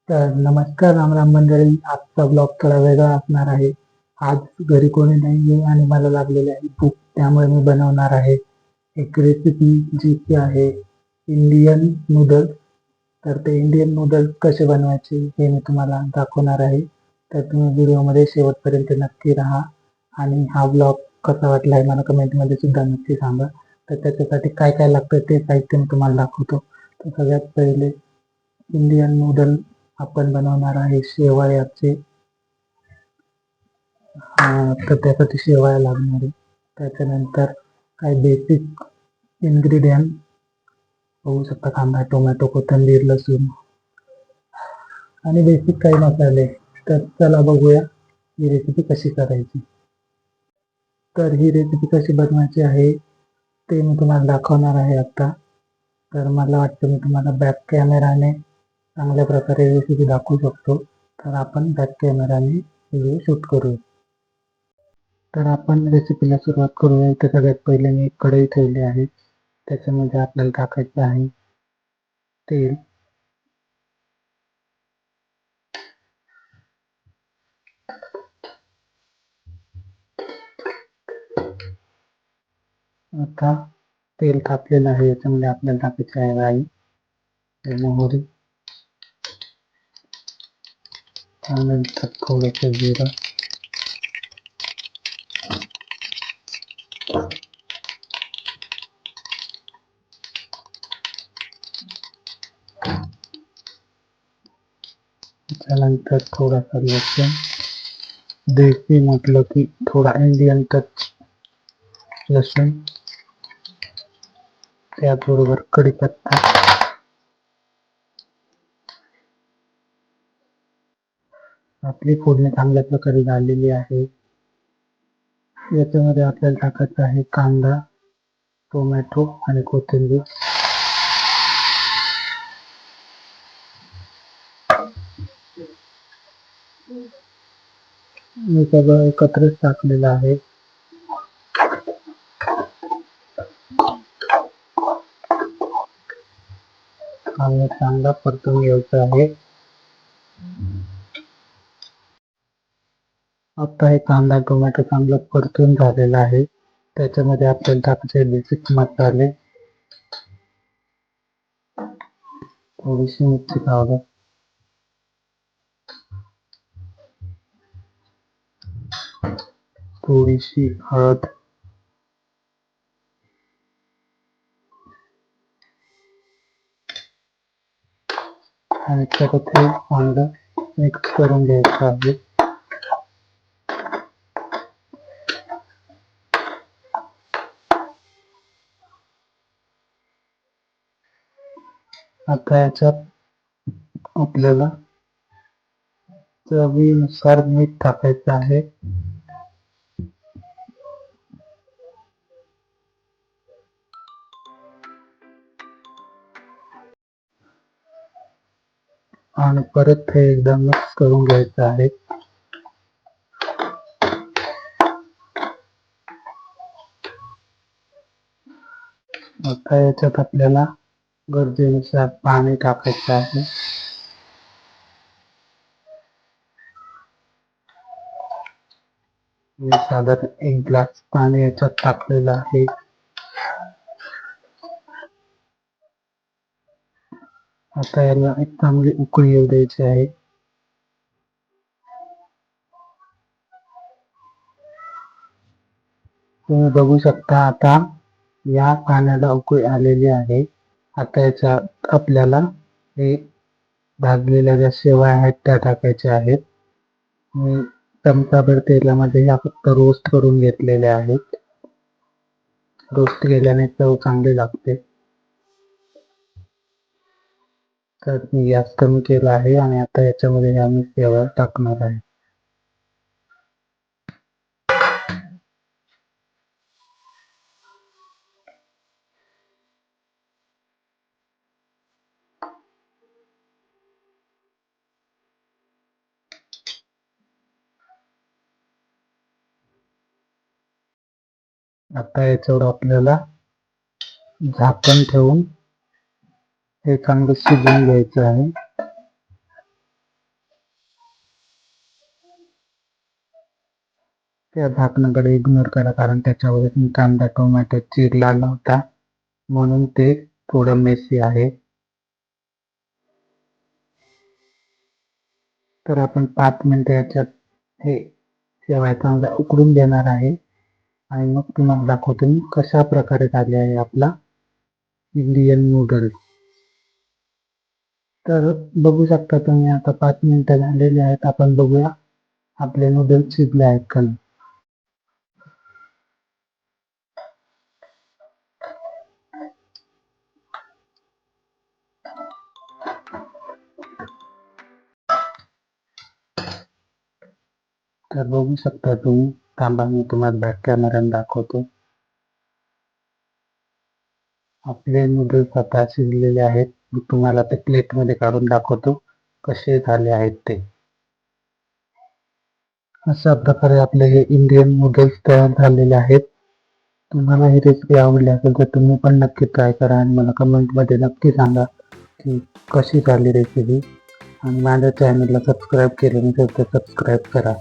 तर नमस्कार राम राम मंडळी. आजचा ब्लॉग थोडा वेगळा असणार आहे. आज घरी कोणी नाहीये आणि मला लागलेली आहे भूक, त्यामुळे मी बनवणार आहे एक रेसिपी जी की आहे इंडियन नूडल्स. तर ते इंडियन नूडल्स कसे बनवायचे हे मी तुम्हाला दाखवणार आहे. तर तुम्ही व्हिडिओमध्ये शेवटपर्यंत नक्की राहा आणि हा ब्लॉग कसा वाटला आहे मला कमेंटमध्ये सुद्धा नक्की सांगा. तर त्याच्यासाठी काय काय लागतं ते साहित्य मी तुम्हाला दाखवतो. तर सगळ्यात पहिले इंडियन नूडल आपण बनवणार आहे शेवयाचे. तर त्यासाठी शेवया लागणार आहे. त्याच्यानंतर काही बेसिक इन्ग्रेडियंट होऊ शकतात: कांदा, टोमॅटो, कोथिंबीर, लसूण आणि बेसिक काही मसाले. तर चला बघूया ही रेसिपी कशी करायची. तर ही रेसिपी कशी बनवायची आहे ते मी तुम्हाला दाखवणार आहे आता. तर मला वाटतं मी तुम्हाला बॅक कॅमेराने चांगल्या प्रकारे रेसिपी दाखवू शकतो. तर आपण बॅक कॅमेराने व्हिडिओ शूट करूया. तर आपण रेसिपीला सुरुवात करूया. इथे सगळ्यात पहिले मी एक कढई ठेवली आहे. त्याच्यामध्ये आपल्याला टाकायचं आहे तेल. आता तेल तापलेलं आहे, याच्यामध्ये आपल्याला टाकायची आहे राई, मोहरी, त्यानंतर थोडंसं जिरं, त्यानंतर थोडासा लसूण, देसी म्हटलं की थोडा इंडियन टच लसूण, त्याचबरोबर कढीपत्ता. आपली फोडणी चांगल्या प्रकारे झालेली आहे. याच्यामध्ये आपल्याला टाकायचं आहे कांदा, टोमॅटो आणि कोथिंबीर. मी सगळं एकत्रच टाकलेलं आहे. आणि चांगला परतून घ्यायचा आहे. आता हे कांदा टोमॅटो चांगलं परतून झालेला आहे. त्याच्यामध्ये आपल्याला टाकायचे बेसिक मसाले, थोडीशी मिरची पावडर, थोडीशी हळद, आणि परत हे चांगलं मिक्स करून घ्यायचं आहे. आता याच्यात आपल्याला चवीनुसार मीठ टाकायचं आहे. आणि परत हे एकदा मिक्स करून घ्यायचं आहे. आता याच्यात आपल्याला गरजेनुसार पाणी टाकायचं आहे. मी साधारण 1 ग्लास पाणी याच्यात टाकलेलं आहे. आता याला एक चांगली उकळी येऊ द्यायची आहे. तुम्ही बघू शकता आता या पाण्याला उकळी आलेली आहे. आता याच्यात आपल्याला हे भाजलेल्या ज्या शेवया आहेत त्या टाकायच्या आहेत. मी चमचाभर तेलामध्ये ह्या फक्त रोस्ट करून घेतलेल्या आहेत. रोस्ट केल्याने चव चांगली लागते. तर मी गॅस कमी केला आहे आणि आता याच्यामध्ये आम्ही शेवया टाकणार आहे. आता याच्यावर आपल्याला झाकण ठेवून हे चांगलं शिजवून घ्यायचं आहे. त्या झाकणाकडे इग्नोर करा, कारण त्याच्यावर मी कांदा टोमॅटो चिरला नव्हता, म्हणून ते थोडं मेसी आहे. तर आपण 5 मिनिटं याच्यात हे शेवया चांगल्या उकडून देणार आहे आणि मग तुम्हाला दाखवतो मी कशा प्रकारे झाले आहे आपला इंडियन नूडल्स. तर बघू शकता तुम्ही, आता 5 मिनिटं झालेली आहेत. आपण बघूया आपले नूडल्स शिजले आहेत का नाही. तर बघू शकता तुम्ही, थांबा मी तुम्हाला बॅक कॅमेऱ्याने दाखवतो. आपले नूडल्स आता शिजलेले आहेत. मी तुम्हाला ते प्लेटमध्ये काढून दाखवतो कसे झाले आहेत ते. अशा प्रकारे आपले हे इंडियन नूडल्स तयार झालेले आहेत. तुम्हाला ही रेसिपी आवडली असेल तर तुम्ही पण नक्की ट्राय करा आणि मला कमेंटमध्ये नक्की सांगा की कशी झाली रेसिपी. आणि माझ्या चॅनलला सबस्क्राईब केलं नसेल तर सबस्क्राईब करा.